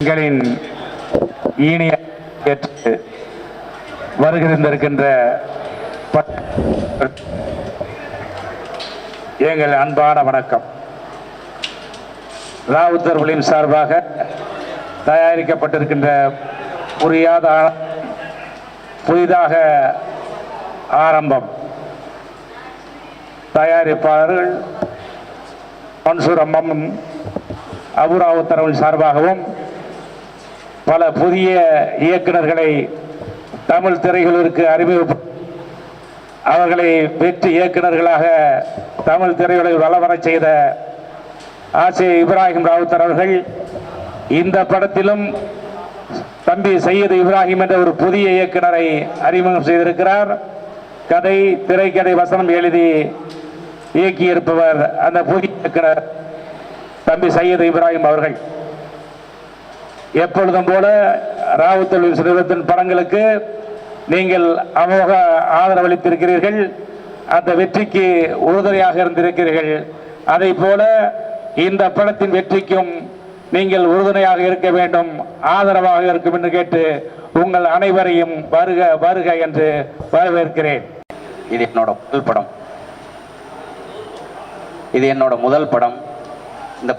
எங்களின் ஈனிய வருகின்ற எங்கள் அன்பான வணக்கம். ராவுத்தர்களின் சார்பாக தயாரிக்கப்பட்டிருக்கின்ற புதிதாக ஆரம்பம். தயாரிப்பாளர்கள் மன்சூர் அம்மம் அபுராவுத்தரவன் சார்பாகவும் பல புதிய இயக்குநர்களை தமிழ் திரையுலகிற்கு அவர்களை வெற்றி இயக்குநர்களாக தமிழ் திரையுலகில் வளவரச் செய்த ஆசிரியர் இப்ராஹிம் ராவுத்தர் அவர்கள் இந்த படத்திலும் தம்பி சையது இப்ராஹிம் என்ற ஒரு புதிய இயக்குநரை அறிமுகம் செய்திருக்கிறார். கதை, திரைக்கதை, வசனம் எழுதி இயக்கியிருப்பவர் அந்த புதிய இயக்குனர் தம்பி சையது இப்ராஹிம் அவர்கள். எப்பொழுதும் போல ராவுத்தர் நிறுவனத்தின் படங்களுக்கு நீங்கள் அமோக ஆதரவளித்திருக்கிறீர்கள். அந்த வெற்றிக்கு உறுதுணையாக இருந்திருக்கிறீர்கள். அதை போல இந்த படத்தின் வெற்றிக்கும் நீங்கள் உறுதுணையாக இருக்க வேண்டும், ஆதரவாக இருக்கும் என்று கேட்டு உங்கள் அனைவரையும் வருக வருக என்று வரவேற்கிறேன். இது என்னோட முதல் படம். இந்த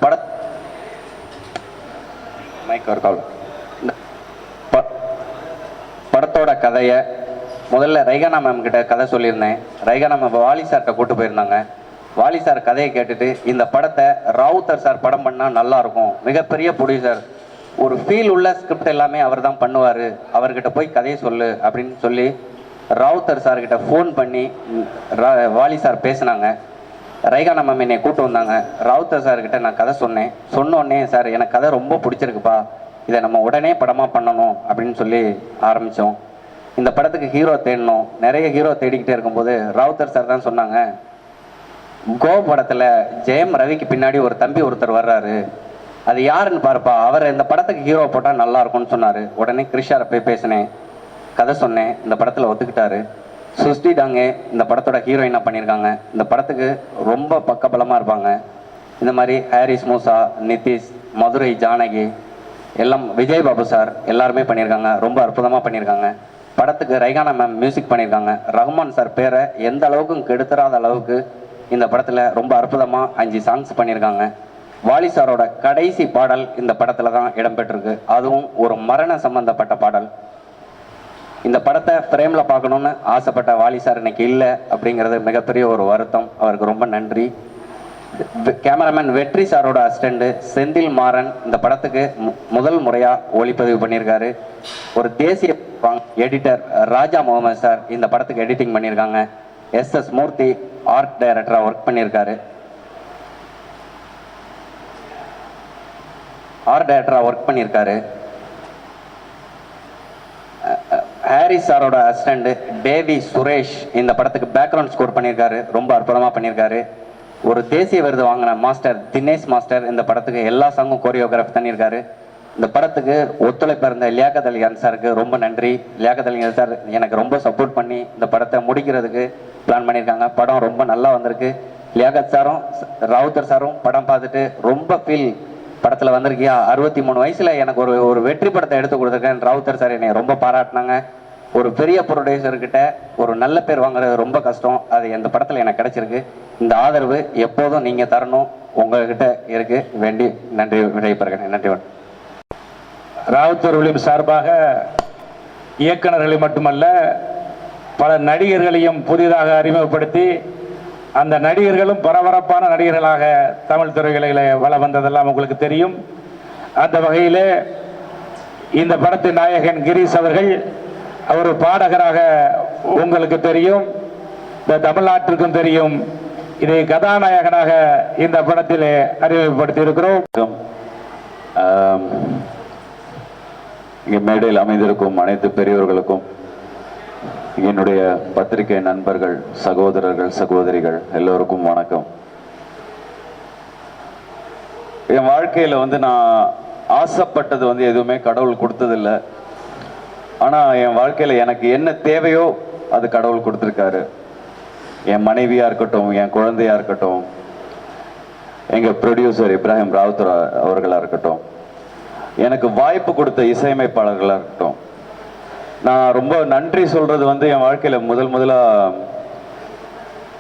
படத்தோட கதையை முதல்ல ரைகானா மேம் கிட்ட கதை சொல்லியிருந்தேன். ரைகானா மேம் வாலி சார்கிட்ட கூட்டு போயிருந்தாங்க. வாலி சார் கதையை கேட்டுட்டு இந்த படத்தை ராவுத்தர் சார் படம் பண்ணால் நல்லாயிருக்கும், மிகப்பெரிய ப்ரொடியூசர், ஒரு ஃபீல் உள்ள ஸ்கிரிப்ட் எல்லாமே அவர் தான் பண்ணுவார், அவர்கிட்ட போய் கதையை சொல்லு அப்படின்னு சொல்லி ராவுத்தர் சார்கிட்ட ஃபோன் பண்ணி வாலி சார் பேசினாங்க. ரைகானா மேம் என்னை கூப்பிட்டு வந்தாங்க. ராவுத்தர் சார்கிட்ட நான் கதை சொன்னோடனே சார் எனக்கு கதை ரொம்ப பிடிச்சிருக்குப்பா, இதை நம்ம உடனே படமாக பண்ணணும் அப்படின்னு சொல்லி ஆரம்பித்தோம். இந்த படத்துக்கு ஹீரோ தேடணும். நிறைய ஹீரோ தேடிக்கிட்டே இருக்கும்போது ராவுத்தர் சார் தான் சொன்னாங்க, கோ படத்தில் ஜெயம் ரவிக்கு பின்னாடி ஒரு தம்பி ஒருத்தர் வர்றாரு, அது யாருன்னு பாருப்பா, அவர் இந்த படத்துக்கு ஹீரோ போட்டால் நல்லா இருக்கும்னு சொன்னார். உடனே கிருஷாரை போய் பேசினேன், கதை சொன்னேன். இந்த படத்தில் ஒத்துக்கிட்டாரு. சுஸ்டி டாங்கே இந்த படத்தோட ஹீரோயினாக பண்ணியிருக்காங்க. இந்த படத்துக்கு ரொம்ப பக்கபலமாக இருப்பாங்க. இந்த மாதிரி ஹாரிஸ் மூசா, நிதிஷ், மதுரை ஜானகி, எல்லாம் விஜய் பாபு சார் எல்லாருமே பண்ணியிருக்காங்க. ரொம்ப அற்புதமாக பண்ணியிருக்காங்க. படத்துக்கு ரைகானா மேம் மியூசிக் பண்ணியிருக்காங்க. ரஹ்மான் சார் பேரை எந்த அளவுக்கும் கெடுத்துறாத அளவுக்கு இந்த படத்தில் ரொம்ப அற்புதமாக 5 சாங்ஸ் பண்ணியிருக்காங்க. வாலி சாரோட கடைசி பாடல் இந்த படத்தில் தான் இடம்பெற்றிருக்கு. அதுவும் ஒரு மரண சம்பந்தப்பட்ட பாடல். இந்த படத்தை ஃப்ரேமில் பார்க்கணுன்னு ஆசைப்பட்ட வாலி சார் இன்னைக்கு இல்லை அப்படிங்கிறது மிகப்பெரிய ஒரு வருத்தம். அவருக்கு ரொம்ப நன்றி. கேமராமேன் வெற்றி சாரோட அசிஸ்டண்ட் செந்தில் மாறன் இந்த படத்துக்கு முதல் முறையாக ஒளிப்பதிவு பண்ணியிருக்காரு. ஒரு தேசிய எடிட்டர் ராஜா முகமது சார் இந்த படத்துக்கு எடிட்டிங் பண்ணியிருக்காங்க. SS மூர்த்தி ஆர்ட் டைரக்டராக ஒர்க் பண்ணியிருக்காரு. ஹாரிஸ் சாரோட அசிஸ்டண்ட் டேவி சுரேஷ் இந்த படத்துக்கு பேக்ரவுண்ட் ஸ்கோர் பண்ணியிருக்காரு. ரொம்ப அற்புதமாக பண்ணியிருக்காரு. ஒரு தேசிய விருது வாங்கின மாஸ்டர் தினேஷ் மாஸ்டர் இந்த படத்துக்கு எல்லா சாங்கும் கோரியோகிராஃபி பண்ணியிருக்காரு. இந்த படத்துக்கு ஒத்துழைப்பு இருந்த லியாகத் அலி கான் சாருக்கு ரொம்ப நன்றி. லியாகத் அலி கான் சார் எனக்கு ரொம்ப சப்போர்ட் பண்ணி இந்த படத்தை முடிக்கிறதுக்கு பிளான் பண்ணியிருக்காங்க. படம் ரொம்ப நல்லா வந்திருக்கு. லியாகத் சாரும் ராவுத்தர் சாரும் படம் பார்த்துட்டு ரொம்ப ஃபீல், படத்தில் வந்திருக்கியா, 63 வயசில் எனக்கு ஒரு வெற்றி படத்தை எடுத்து கொடுத்துருக்கேன். ராவுத்தர் சார் என்னை ரொம்ப பாராட்டினாங்க. ஒரு பெரிய ப்ரொடியூசர்கிட்ட ஒரு நல்ல பேர் வாங்குறது ரொம்ப கஷ்டம். அது இந்த படத்தில் எனக்கு கிடைச்சிருக்கு. இந்த ஆதரவு எப்போதும் நீங்கள் தரணும், உங்கள்கிட்ட இருக்கு. வேண்டி நன்றி விடைபெறுகிறேன். நன்றி. ராவுத்தர் விளிம்பு சார்பாக இயக்குநர்களை மட்டுமல்ல பல நடிகர்களையும் புதிதாக அறிமுகப்படுத்தி அந்த நடிகர்களும் பரபரப்பான நடிகர்களாக தமிழ் துறைகளில் வளம் வந்ததெல்லாம் உங்களுக்கு தெரியும். அந்த வகையில் இந்த படத்தின் நாயகன் கிரீஷ் அவர்கள் அவர் பாடகராக உங்களுக்கு தெரியும், இந்த தமிழ்நாட்டிற்கும் தெரியும். இதை கதாநாயகனாக இந்த படத்தில் அறிமுகப்படுத்தி இருக்கிறோம். இங்கே மேடையில் அமைந்திருக்கும் அனைத்து பெரியவர்களுக்கும், என்னுடைய பத்திரிகை நண்பர்கள், சகோதரர்கள், சகோதரிகள் எல்லோருக்கும் வணக்கம். என் வாழ்க்கையில் நான் ஆசைப்பட்டது எதுவுமே கடவுள் கொடுத்ததில்லை. ஆனால் என் வாழ்க்கையில் எனக்கு என்ன தேவையோ அது கடவுள் கொடுத்துருக்காரு. என் மனைவியாக இருக்கட்டும், என் குழந்தையாக இருக்கட்டும், எங்கள் ப்ரொடியூசர் இப்ராஹிம் ராவுத்தர் அவர்களாக இருக்கட்டும், எனக்கு வாய்ப்பு கொடுத்த இசையமைப்பாளர்களாக இருக்கட்டும். நான் ரொம்ப நன்றி சொல்றது வந்து என் வாழ்க்கையில முதலா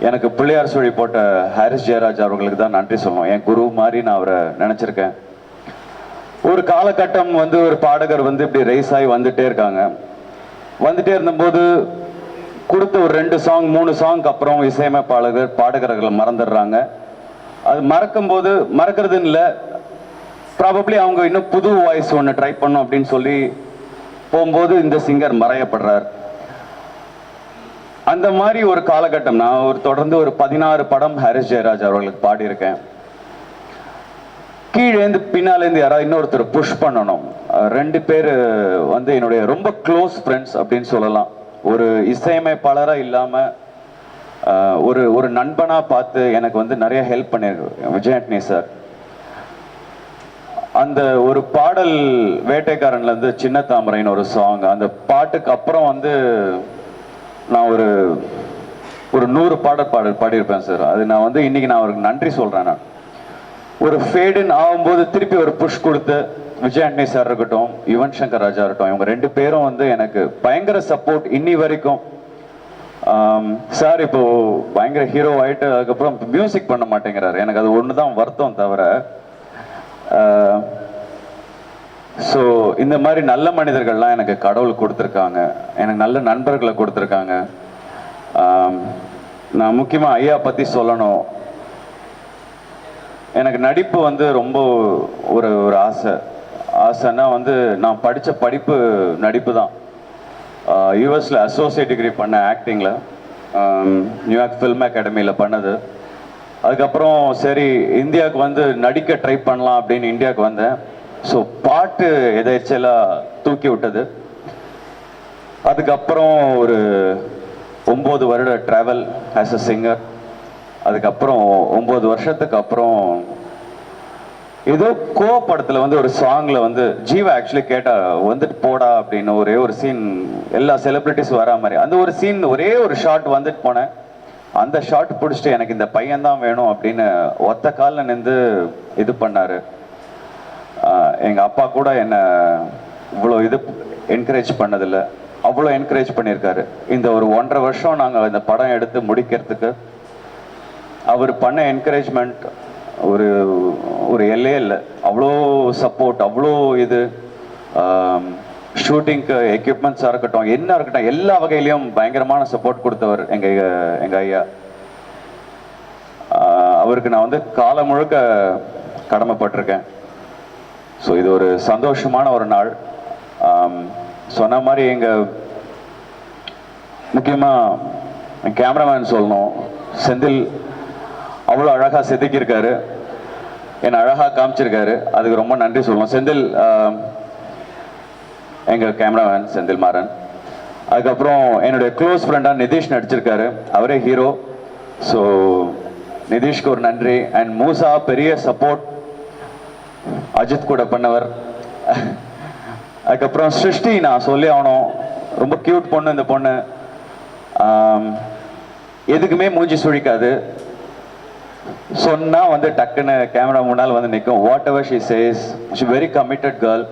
எனக்கு பிள்ளையார் சுழி போட்ட ஹாரிஸ் ஜெயராஜ் அவர்களுக்கு தான் நன்றி சொல்லணும். என் குரு மாதிரி நான் அவரை நினைச்சிருக்கேன். ஒரு காலகட்டம் வந்து ஒரு பாடகர் வந்து இப்படி ரைஸ் ஆகி வந்துட்டே இருக்காங்க. வந்துட்டே இருந்தபோது கொடுத்த ஒரு 2 சாங் 3 சாங்க்கு அப்புறம் பாடகர்கள் மறந்துடுறாங்க. அது மறக்கும்போது மறக்கிறதுன்னு இல்லை, ப்ராபப்ளி அவங்க இன்னும் புது வாய்ஸ் ஒன்று ட்ரை பண்ணும் அப்படின்னு சொல்லி போகும்போது இந்த சிங்கர் மறையப்படுறார். அந்த மாதிரி ஒரு காலகட்டம். நான் தொடர்ந்து ஒரு 16 படம் ஹாரிஸ் ஜெயராஜ் அவர்களுக்கு பாடியிருக்கேன். கீழேந்து பின்னாலேருந்து யாராவது இன்னொருத்தர் புஷ் பண்ணணும். 2 பேர் வந்து என்னுடைய ரொம்ப க்ளோஸ் ஃப்ரெண்ட்ஸ் அப்படின்னு சொல்லலாம். ஒரு இசையமைப்பாளராக இல்லாமல் ஒரு நண்பனாக பார்த்து எனக்கு வந்து நிறைய ஹெல்ப் பண்ணியிருக்கு விஜய் ஆண்டனி சார். அந்த ஒரு பாடல் வேட்டைக்காரன்லேருந்து சின்ன தாமரைன்னு ஒரு சாங், அந்த பாட்டுக்கு அப்புறம் வந்து நான் ஒரு 100 பாடல் பாடியிருப்பேன் சார். அது நான் வந்து இன்னைக்கு நான் அவருக்கு நன்றி சொல்கிறேன். நான் ஒரு ஃபேடின் ஆகும்போது திருப்பி ஒரு புஷ் கொடுத்து விஜய் ஆண்டனி சார் இருக்கட்டும், யுவன் சங்கர் ராஜா இருக்கட்டும், இவங்க 2 பேரும் வந்து எனக்கு பயங்கர சப்போர்ட் இன்னி வரைக்கும். சார் இப்போ பயங்கர ஹீரோ ஆகிட்டு அதுக்கப்புறம் மியூசிக் பண்ண மாட்டேங்கிறாரு. எனக்கு அது ஒன்று தான் வருத்தம் தவிர. ஸோ இந்த மாதிரி நல்ல மனிதர்கள்லாம் எனக்கு கடவுள் கொடுத்துருக்காங்க, எனக்கு நல்ல நண்பர்களை கொடுத்துருக்காங்க. நான் முக்கியமாக ஐயா பற்றி சொல்லணும். எனக்கு நடிப்பு வந்து ரொம்ப ஒரு ஆசைன்னா வந்து நான் படித்த படிப்பு நடிப்பு தான். யூஎஸில் அசோசியேட் டிகிரி பண்ண ஆக்டிங்கில், நியூயார்க் ஃபில்ம் அகாடமியில் பண்ணது. அதுக்கப்புறம் சரி இந்தியாவுக்கு வந்து நடிக்க ட்ரை பண்ணலாம் அப்படின்னு இந்தியாவுக்கு வந்தேன். ஸோ பாட்டு எதாச்சலாக தூக்கி விட்டது. அதுக்கப்புறம் ஒரு 9 வருட ட்ராவல் ஆஸ் அ சிங்கர். அதுக்கப்புறம் 9 வருஷத்துக்கு அப்புறம் ஏதோ படத்தில் வந்து ஒரு சாங்கில் வந்து ஜீவா ஆக்சுவலி கேட்டா வந்துட்டு போடா அப்படின்னு ஒரே ஒரு சீன், எல்லா செலிப்ரிட்டிஸ் வரா மாதிரி அந்த ஒரு சீன், ஒரே ஒரு ஷாட் வந்துட்டு போனேன். அந்த ஷாட் பிடிச்சிட்டு எனக்கு இந்த பையன் தான் வேணும் அப்படின்னு ஒத்த காலில் நின்று இது பண்ணார். எங்கள் அப்பா கூட என்னை இவ்வளோ இது என்கரேஜ் பண்ணதில்லை, அவ்வளோ என்கரேஜ் பண்ணியிருக்காரு. இந்த ஒரு 1.5 வருஷம் நாங்கள் இந்த படம் எடுத்து முடிக்கிறதுக்கு அவர் பண்ண என்கரேஜ்மெண்ட் ஒரு எல்லையே இல்லை. அவ்வளோ சப்போர்ட், அவ்வளோ இது ஷூட்டிங்க்கு எக்யூப்மெண்ட்ஸாக இருக்கட்டும், என்ன இருக்கட்டும், எல்லா வகையிலையும் பயங்கரமான சப்போர்ட் கொடுத்தவர் எங்கள் ஐயா. அவருக்கு நான் வந்து காலம் முழுக்க கடமைப்பட்டிருக்கேன். ஸோ இது ஒரு சந்தோஷமான ஒரு நாள். சொன்ன மாதிரி முக்கியமாக கேமராமேன் சொல்லணும், செந்தில் அவ்வளோ அழகாக செதுக்கியிருக்காரு, என்னை அழகாக காமிச்சிருக்காரு. அதுக்கு ரொம்ப நன்றி சொல்லணும் செந்தில், எங்கள் கேமராமேன் செந்தில் மாறன். அதுக்கப்புறம் என்னுடைய க்ளோஸ் ஃப்ரெண்டாக நிதிஷ் நடிச்சிருக்காரு, அவரே ஹீரோ. ஸோ நிதிஷ்க்கு ஒரு நன்றி. அண்ட் மூசா பெரிய சப்போர்ட், அஜித் கூட பண்ணவர். அதுக்கப்புறம் சிருஷ்டி நான் சொல்லி ஆகணும், ரொம்ப கியூட் பொண்ணு இந்த பொண்ணு. எதுக்குமே மூஞ்சி சுழிக்காது, சொன்னா வந்து டக்குன்னு கேமரா முன்னால் வந்து நிற்கும். What ever she chase, she very committed girl.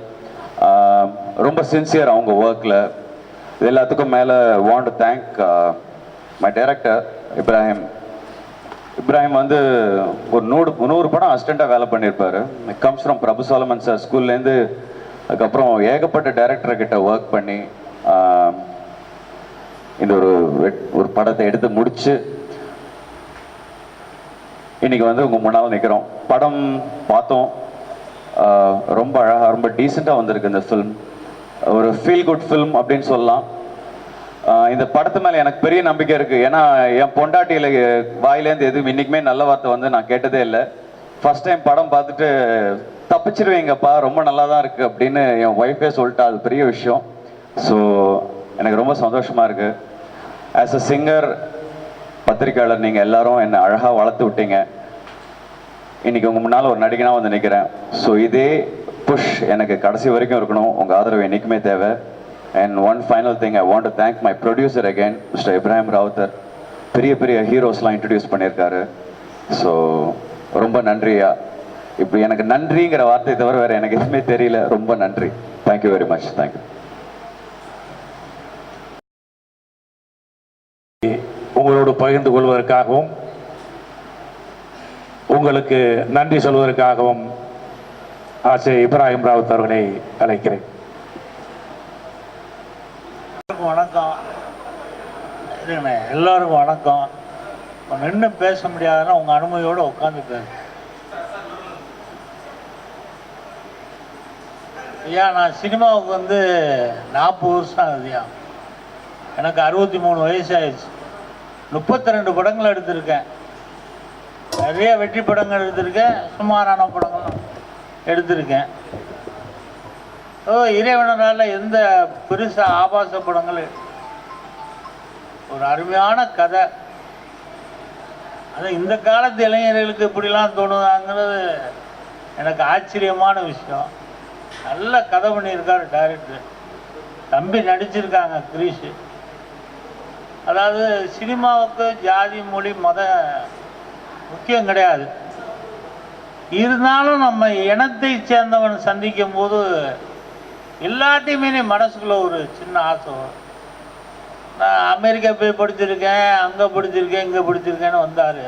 ரொம்ப சின்சியர் அவங்க ஒர்க்கில். இது எல்லாத்துக்கும் மேலே want to thank my director Ibrahim வந்து ஒரு 100 படம் அசிஸ்டண்ட்டாக வேலை பண்ணியிருப்பார். Comes from Prabhu Solomon sir ஸ்கூல்லேருந்து. அதுக்கப்புறம் ஏகப்பட்ட டைரக்டர்கிட்ட ஒர்க் பண்ணி இந்த ஒரு படத்தை எடுத்து முடிச்சு இன்னைக்கு வந்து உங்கள் முன்னால் நிற்கிறோம். படம் பார்த்தோம், ரொம்ப அழகாக ரொம்ப டீசெண்டாக வந்திருக்கு இந்த ஃபில்ம். ஒரு ஃபீல் குட் ஃபில்ம் அப்படின்னு சொல்லலாம். இந்த படத்து மேலே எனக்கு பெரிய நம்பிக்கை இருக்குது. ஏன்னா என் பொண்டாட்டியில் வாயிலேருந்து எதுவும் இன்றைக்குமே நல்ல வார்த்தை வந்து நான் கேட்டதே இல்லை. ஃபஸ்ட் டைம் படம் பார்த்துட்டு தப்பிச்சிருவீங்கப்பா, ரொம்ப நல்லா தான் இருக்குது அப்படின்னு என் ஒய்ஃபே சொல்லிட்டா. அது பெரிய விஷயம். ஸோ எனக்கு ரொம்ப சந்தோஷமாக இருக்குது. ஆஸ் அ சிங்கர், பத்திரிக்கையாளர், நீங்கள் எல்லாரும் என்னை அழகாக வளர்த்து விட்டீங்க. இன்றைக்கி உங்கள் முன்னால் ஒரு நடிகனாக வந்து நிற்கிறேன். ஸோ இதே புஷ் எனக்கு கடைசி வரைக்கும் இருக்கணும். உங்கள் ஆதரவு என்றைக்குமே தேவை. And one final thing, I want to thank my producer again, Mr. Ibrahim Rautar. பெரிய ஹீரோஸ்லாம் இன்ட்ரடியூஸ் பண்ணியிருக்காரு. ஸோ ரொம்ப நன்றியா. இப்படி எனக்கு நன்றிங்கிற வார்த்தை தவிர வேற எனக்கு எதுவுமே தெரியல. ரொம்ப நன்றி. Thank you very much. தேங்க்யூ. உங்களோடு பகிர்ந்து கொள்வதற்காகவும் உங்களுக்கு நன்றி சொல்வதற்காகவும் ஆசை இப்ராஹிம் ராவுத் அவர்களை அழைக்கிறேன். வணக்கம். எல்லாருக்கும் வணக்கம். நின்று பேச முடியாதுன்னா உங்க அனுமதியோடு உட்காந்து பேச. ஐயா, நான் சினிமாவுக்கு வந்து 40 வருஷம் ஆகுதுயா. எனக்கு 63 வயசு ஆயிடுச்சு. 32 படங்கள் எடுத்திருக்கேன். நிறைய வெற்றி படங்கள் எடுத்திருக்கேன், சுமாரான படங்களும் எடுத்திருக்கேன். இறைவனால் எந்த பெருசா ஆபாச படங்கள், ஒரு அருமையான கதை. அது இந்த காலத்து இளைஞர்களுக்கு இப்படிலாம் தோணுதாங்கிறது எனக்கு ஆச்சரியமான விஷயம். நல்ல கதை பண்ணியிருக்காரு டைரக்டர். தம்பி நடிச்சிருக்காங்க கிரீஷ். அதாவது சினிமாவுக்கு ஜாதி மொழி மத முக்கியம் கிடையாது. இருந்தாலும் நம்ம இனத்தை சேர்ந்தவன் சந்திக்கும் போது எல்லாத்தையுமே மனசுக்குள்ள ஒரு சின்ன ஆசை வரும். நான் அமெரிக்கா போய் படிச்சிருக்கேன், அங்கே படிச்சிருக்கேன், இங்கே படிச்சிருக்கேன்னு வந்தார்.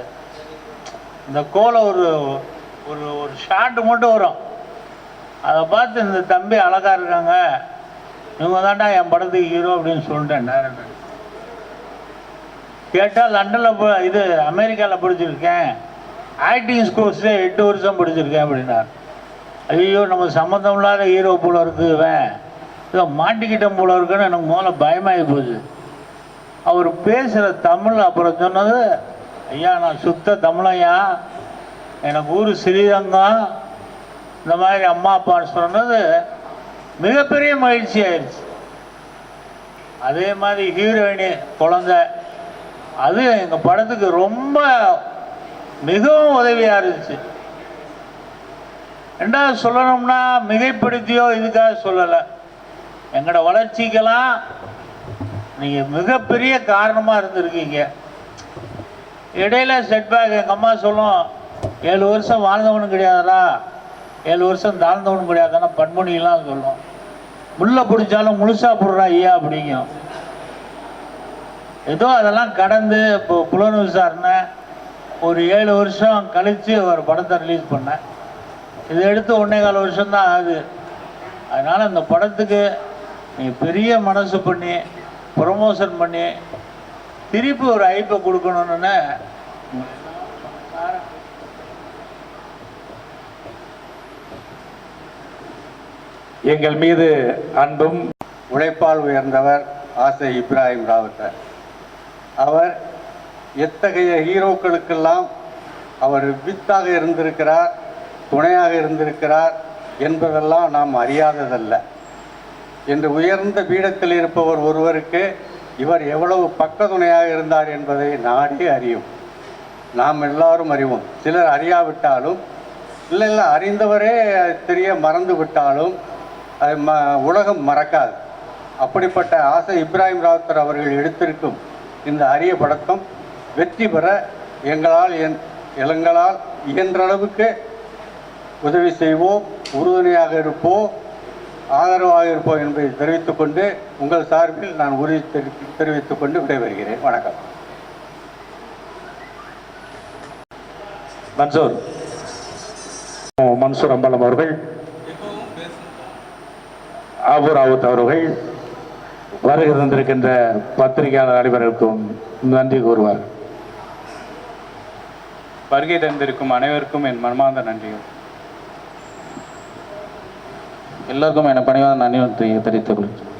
இந்த கோலை ஒரு ஒரு ஒரு ஷாட்டு மட்டும் வரும். அதை பார்த்து இந்த தம்பி அழகா இருக்காங்க, இவங்க தாண்டா என் படத்துக்கு ஹீரோ அப்படின்னு சொல்லிட்டேன் டேரக்டர். கேட்டால் லண்டனில் இது அமெரிக்காவில் படிச்சிருக்கேன், ஆக்டிங் கோர்ஸில் 8 வருஷம் படிச்சிருக்கேன் அப்படின்னார். ஐயோ, நம்ம சம்மந்தம் இல்லாத ஹீரோ போல இருக்குவேன், இதை மாட்டிக்கிட்டேன் போல இருக்குன்னு எனக்கு முதல்ல பயமாகி போச்சு. அவர் பேசுகிற தமிழ் அப்புறம் சொன்னது, ஐயா நான் சுத்த தமிழையா, எனக்கு ஊர் ஸ்ரீரங்கம், இந்த மாதிரி அம்மா அப்பான்னு சொன்னது மிகப்பெரிய மகிழ்ச்சி ஆயிடுச்சு. அதே மாதிரி ஹீரோயினி குழந்தை, அது எங்கள் படத்துக்கு ரொம்ப மிகவும் உதவியாக இருந்துச்சு. ரெண்டாவது சொல்லணும்னா, மிகைப்படுத்தியோ இதுக்காக சொல்லலை, எங்களோட வளர்ச்சிக்கெல்லாம் நீங்கள் மிகப்பெரிய காரணமாக இருந்திருக்கீங்க. இடையில செட்பேக் எங்கள் அம்மா சொல்லும், 7 வருஷம் வாழ்ந்தவனும் கிடையாதுடா, 7 வருஷம் தாழ்ந்தவனும் கிடையாதுன்னா பன்மொழியெல்லாம் சொல்லும். முள்ள பிடிச்சாலும் முழுசா போடுறா ஐயா அப்படிங்கும். ஏதோ அதெல்லாம் கடந்து இப்போ புலன் விசாரணை ஒரு 7 வருஷம் கழித்து ஒரு படத்தை ரிலீஸ் பண்ணேன். இது எடுத்து 1.25 வருஷம் தான் ஆகுது. அதனால் இந்த படத்துக்கு நீங்கள் பெரிய மனசு பண்ணி ப்ரொமோஷன் பண்ணி திருப்பி ஒரு ஐப்பை கொடுக்கணும்னு எங்கள் மீது அன்பும் உழைப்பால் உயர்ந்தவர் ஆசை இப்ராஹிம் ராவுத்தர். அவர் எத்தகைய ஹீரோக்களுக்கெல்லாம் அவர் வித்தாக இருந்திருக்கிறார், துணையாக இருந்திருக்கிறார் என்பதெல்லாம் நாம் அறியாததல்ல. என்று உயர்ந்த பீடத்தில் இருப்பவர் ஒருவருக்கு இவர் எவ்வளவு பக்க துணையாக இருந்தார் என்பதை நாடே அறியும். நாம் எல்லாரும் அறிவோம். சிலர் அறியாவிட்டாலும், இல்லை அறிந்தவரே தெரிய மறந்து விட்டாலும் அது உலகம் மறக்காது. அப்படிப்பட்ட ஆசை இப்ராஹிம் ராவுத்தர் அவர்கள் எடுத்திருக்கும் இந்த அரிய படத்தம் வெற்றி பெற எங்களால் இயன்ற அளவுக்கு உதவி செய்வோம், உறுதுணையாக இருப்போம், ஆதரவாக இருப்போம் என்பதை தெரிவித்துக்கொண்டு உங்கள் சார்பில் நான் உறுதி தெரிவித்துக் கொண்டு விடைபெறுகிறேன். வணக்கம். மன்சூர் அம்பலம் அவர்கள், அபு ராவுத் அவர்கள் வருகை தந்திருக்கின்ற பத்திரிகையாளர் அனைவருக்கும் நன்றி கூறுவார். வருகை தந்திருக்கும் அனைவருக்கும் என் மனமார்ந்த நன்றிகள். எல்லோருக்கும் என பணிவான நன்றி தெரிவித்துக் கொள்கிறேன்.